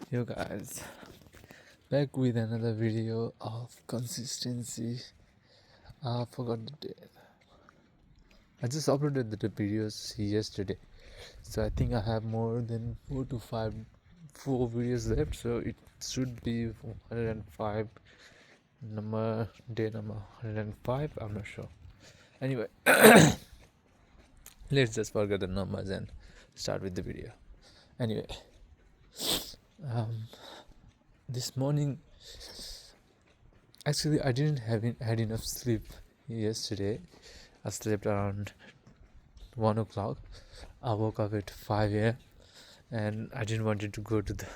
Yo guys, back with another video of consistency. I forgot the date. I just uploaded the videos yesterday, so I think I have more than 4 videos left. So it should be 105 day number 105. I'm not sure. Anyway, let's just forget the numbers and start with the video. Anyway, this morning. Actually, I didn't had enough sleep yesterday. I slept around 1 o'clock. I woke up at 5 a.m. and I didn't want to go to the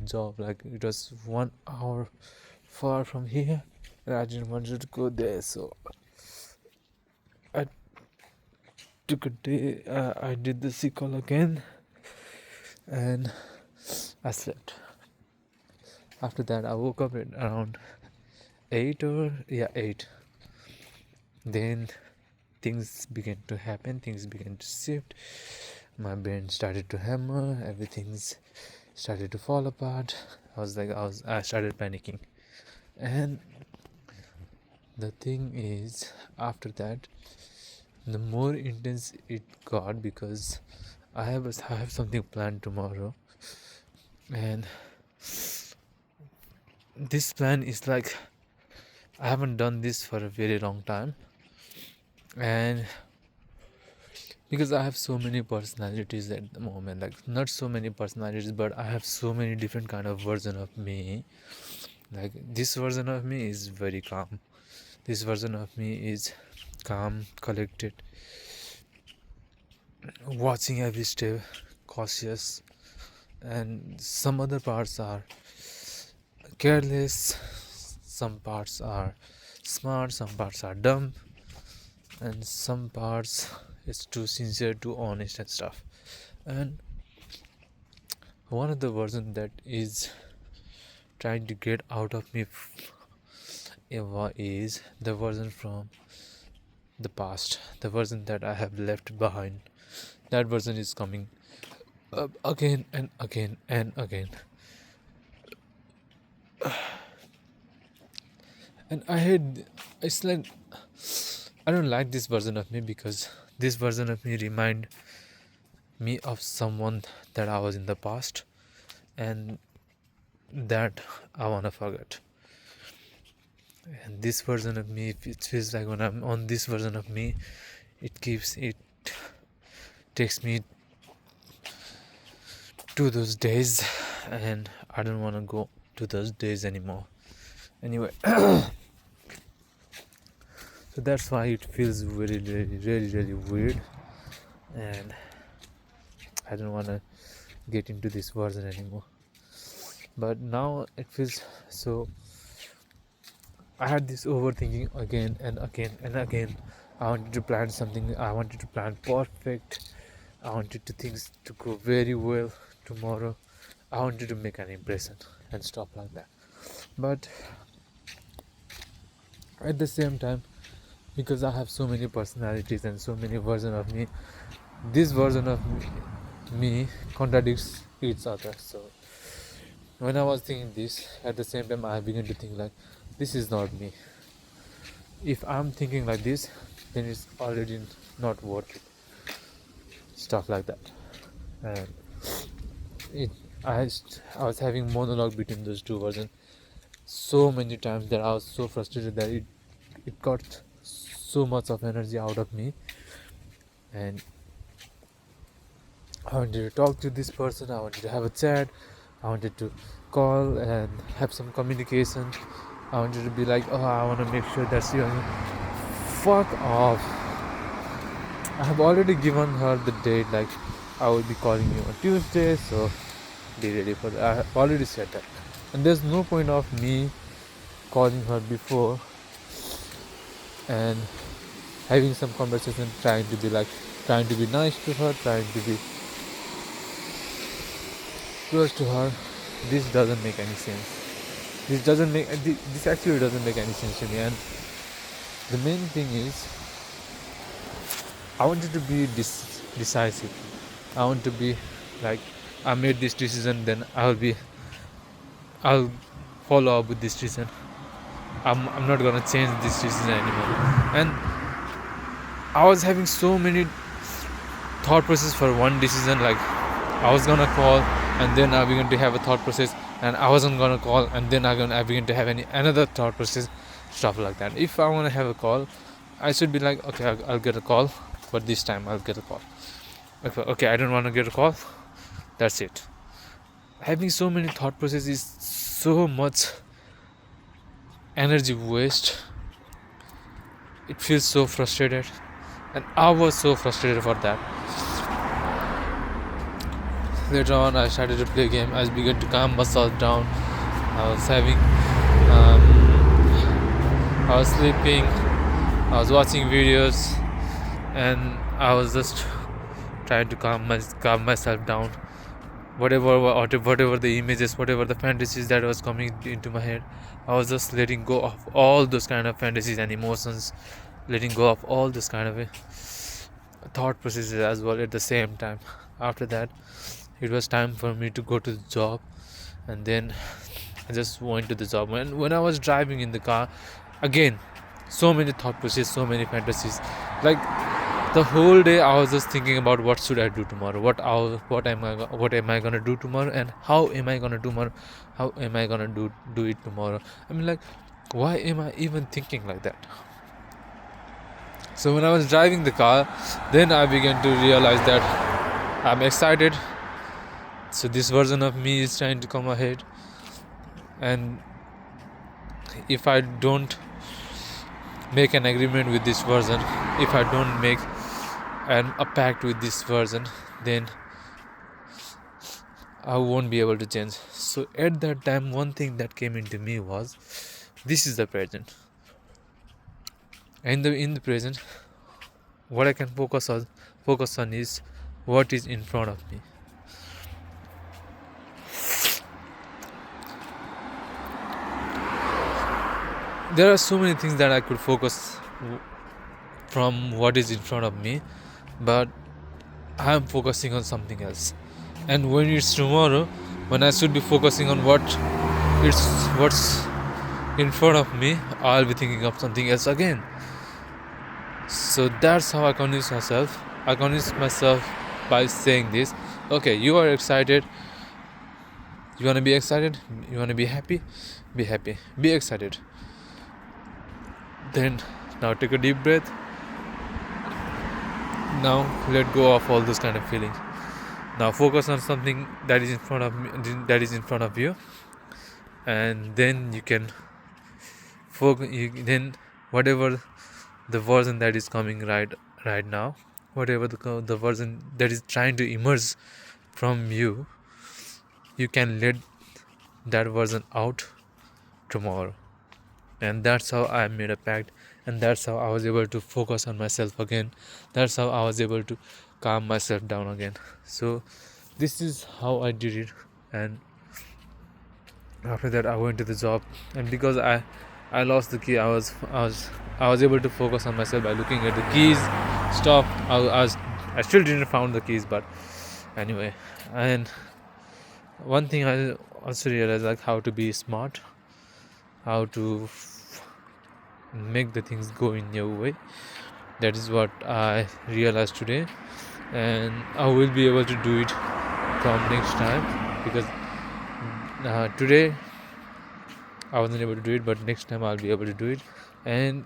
job. Like it was 1 hour far from here, and I didn't want to go there. So I took a day. I did the sick call again, and I slept. After that, I woke up at around 8. Then things began to happen, things began to shift. My brain started to hammer, everything's started to fall apart. I started panicking. And the thing is, after that, the more intense it got, because I have something planned tomorrow, and this plan is like I haven't done this for a very long time, and because I have so many personalities at the moment, like not so many personalities, but I have so many different kind of version of me. Like this version of me is very calm, this version of me is calm, collected, watching every step, cautious, and some other parts are careless, some parts are smart, some parts are dumb, and some parts is too sincere, too honest and stuff. And one of the version that is trying to get out of me is the version from the past, the version that I have left behind. That version is coming up again and again and again. And it's like I don't like this version of me, because this version of me remind me of someone that I was in the past, and that I wanna forget. And this version of me, it feels like when I'm on this version of me, it takes me to those days, and I don't want to go to those days anymore. Anyway, so that's why it feels really, really, really, really weird, and I don't want to get into this version anymore. But now it feels so. I had this overthinking again and again and again. I wanted to plan something. I wanted to plan perfect. I wanted things to go very well tomorrow. I wanted to make an impression and stuff like that. But at the same time, because I have so many personalities and so many versions of me, this version of me contradicts each other. So when I was thinking this, at the same time I began to think like, this is not me. If I'm thinking like this, then it's already not worth it. Stuff like that. And I was having monologue between those two versions so many times that I was so frustrated that it got so much of energy out of me, and I wanted to talk to this person, I wanted to have a chat, I wanted to call and have some communication. I wanted to be like, oh, I want to make sure that she doesn't. Fuck off. I have already given her the date, like I will be calling you on Tuesday, so be ready for that. I have already said that, and there's no point of me calling her before and having some conversation, trying to be nice to her, trying to be close to her. This doesn't make any sense. This actually doesn't make any sense to me. And the main thing is, I wanted to be decisive. I want to be like, I made this decision, then I will be I'll follow up with this decision. I'm not gonna change this decision anymore. And I was having so many thought process for one decision. Like I was gonna call, and then I began to have a thought process, and I wasn't gonna call, and then I began to have another thought process, stuff like that. If I wanna have a call, I should be like, okay, I'll get a call, but this time I'll get a call. Okay, I don't want to get a call. That's it. Having so many thought processes is so much energy waste. It feels so frustrated, and I was so frustrated for that. Later on, I started to play a game. I began to calm myself down. I was having, I was sleeping. I was watching videos, and I was just trying to calm myself down. Whatever the images, whatever the fantasies that was coming into my head, I was just letting go of all those kind of fantasies and emotions, letting go of all this kind of thought processes as well at the same time. After that, it was time for me to go to the job, and then I just went to the job. When I was driving in the car, again, so many thought processes, so many fantasies. Like the whole day, I was just thinking about what should I do tomorrow, what am I gonna do tomorrow, and how am I gonna do it tomorrow. I mean, like, why am I even thinking like that? So when I was driving the car, then I began to realize that I'm excited. So this version of me is trying to come ahead, and if I don't make an agreement with this version, if I don't make a pact with this version, then I won't be able to change. So at that time, one thing that came into me was, this is the present. And in the present, what I can focus on is what is in front of me. There are so many things that I could focus from what is in front of me, but I am focusing on something else. And when it's tomorrow, when I should be focusing on what's in front of me, I'll be thinking of something else again. So that's how I convince myself. I convince myself by saying this. Okay, you are excited. You want to be excited? You want to be happy? Be happy. Be excited. Then now take a deep breath. Now let go of all those kind of feelings. Now focus on something that is in front of me, that is in front of you, and then you can focus. Then whatever the version that is coming right now, whatever the version that is trying to emerge from you, you can let that version out tomorrow. And that's how I made a pact, and that's how I was able to focus on myself again. That's how I was able to calm myself down again. So this is how I did it. And after that, I went to the job, and because I lost the key, I was able to focus on myself by looking at the keys stuff. I still didn't found the keys, but anyway. And one thing I also realized, like, how to be smart, how to make the things go in your way. That is what I realized today, and I will be able to do it from next time, because today I wasn't able to do it, but next time I'll be able to do it. And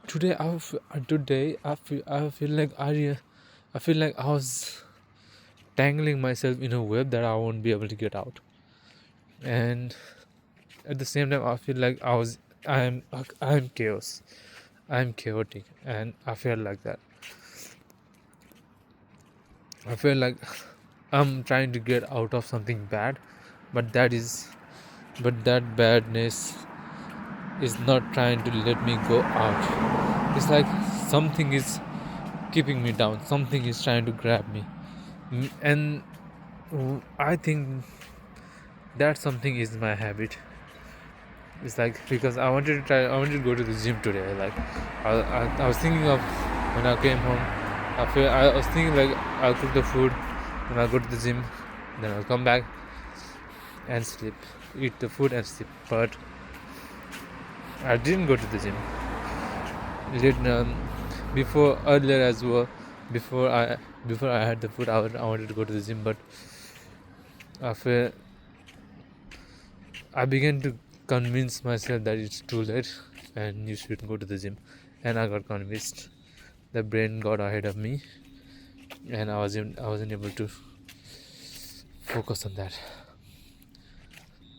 today I feel like I was tangling myself in a web that I won't be able to get out. And at the same time, I feel like I'm chaos. I'm chaotic, and I feel like that. I feel like I'm trying to get out of something bad, but that badness is not trying to let me go out. It's like something is keeping me down. Something is trying to grab me, and I think that something is my habit. It's like, because I wanted to go to the gym today. Like I was thinking of, when I came home, I was thinking like, I'll cook the food and I'll go to the gym, then I'll come back, and sleep, eat the food and sleep. But I didn't go to the gym. Before earlier as well, before I before I had the food, I wanted to go to the gym, but after I began to convince myself that it's too late and you should go to the gym, and I got convinced. The brain got ahead of me, and I wasn't able to focus on that.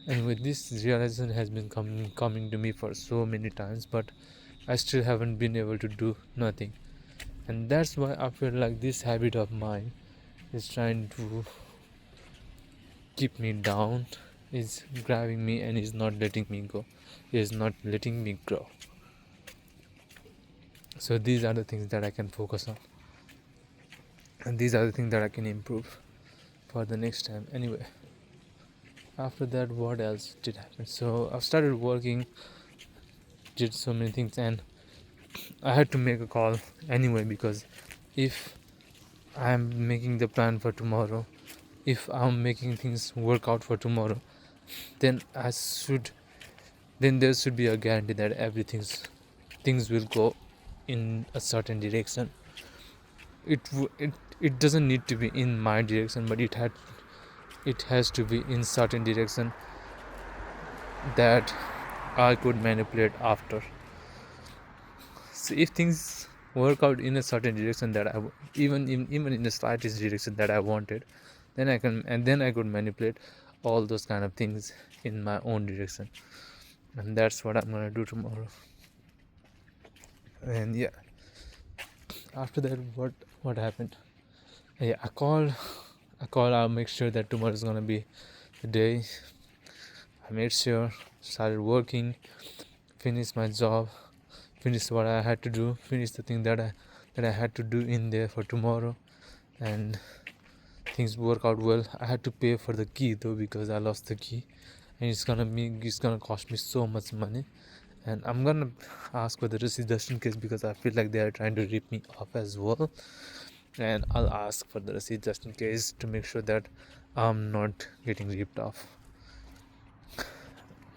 And with this realization has been coming to me for so many times, but I still haven't been able to do nothing. And that's why I feel like this habit of mine is trying to keep me down, is grabbing me and is not letting me go, is not letting me grow. So these are the things that I can focus on, and these are the things that I can improve for the next time. Anyway, after that, what else did happen? So I've started working, did so many things, and I had to make a call anyway, because if I'm making the plan for tomorrow, if I'm making things work out for tomorrow, then there should be a guarantee that things will go in a certain direction. It doesn't need to be in my direction, but it has to be in certain direction that I could manipulate after. So if things work out in a certain direction that even in the slightest direction that I wanted, then I could manipulate all those kind of things in my own direction, and that's what I'm gonna do tomorrow. And yeah, after that, what happened? Yeah, I'll make sure that tomorrow is gonna be the day. I made sure, started working, finished my job, finished what I had to do, finished the thing that I had to do in there for tomorrow, and things work out well. I had to pay for the key though, because I lost the key, and it's gonna cost me so much money, and I'm gonna ask for the receipt just in case, because I feel like they are trying to rip me off as well, and I'll ask for the receipt just in case to make sure that I'm not getting ripped off.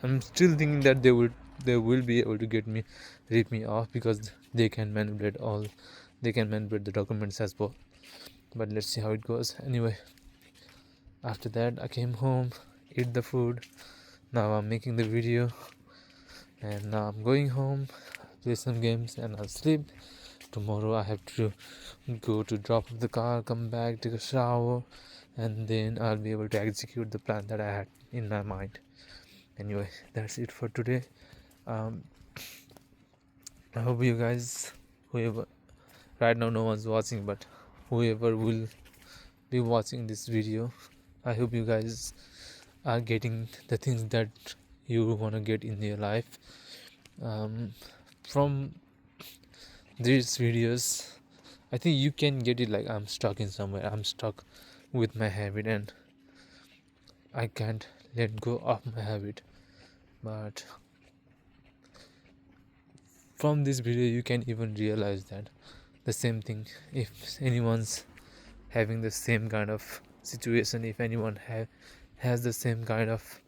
I'm still thinking that they will be able to rip me off, because they can manipulate the documents as well. But let's see how it goes. Anyway, after that I came home, ate the food. Now I'm making the video, and now I'm going home, play some games, and I'll sleep. Tomorrow I have to go to drop off the car, come back, take a shower, and then I'll be able to execute the plan that I had in my mind. Anyway, that's it for today. um, I hope you guys, whoever, right now no one's watching, but whoever will be watching this video, I hope you guys are getting the things that you want to get in your life from these videos. I think you can get it. Like, I'm stuck in somewhere, I'm stuck with my habit, and I can't let go of my habit. But from this video you can even realize that the same thing, if anyone's having the same kind of situation, if anyone has the same kind of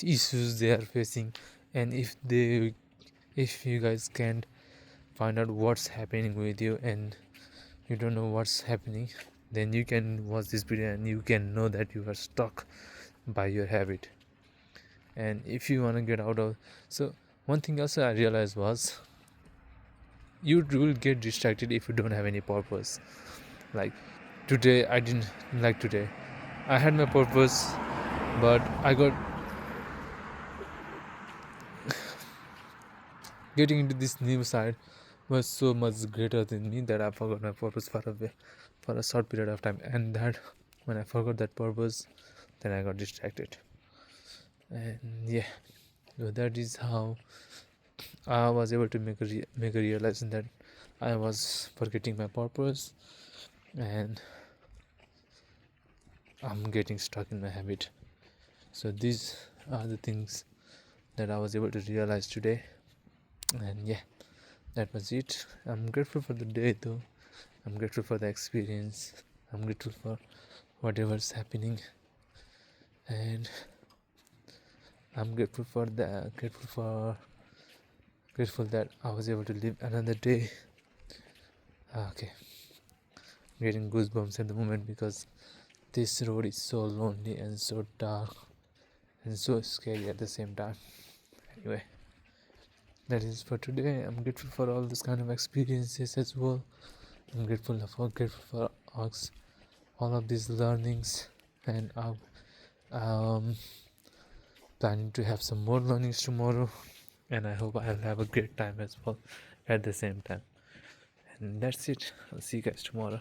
issues they are facing, and if you guys can't find out what's happening with you, and you don't know what's happening, then you can watch this video and you can know that you are stuck by your habit. And if you want to get out of, so one thing else I realized was, you will get distracted if you don't have any purpose. Like today, I had my purpose, but I got getting into this new side was so much greater than me that I forgot my purpose for a short period of time. And that when I forgot that purpose, then I got distracted. And yeah, so that is how I was able to make a realization that I was forgetting my purpose, and I'm getting stuck in my habit. So these are the things that I was able to realize today. And yeah, that was it. I'm grateful for the day though. I'm grateful for the experience. I'm grateful for whatever's happening, and I'm grateful that I was able to live another day. Okay, getting goosebumps at the moment because this road is so lonely and so dark and so scary at the same time. Anyway, that is for today. I'm grateful for all this kind of experiences as well. I'm grateful for all of these learnings, and I'm planning to have some more learnings tomorrow, and I hope I'll have a great time as well at the same time. And that's it. I'll see you guys tomorrow.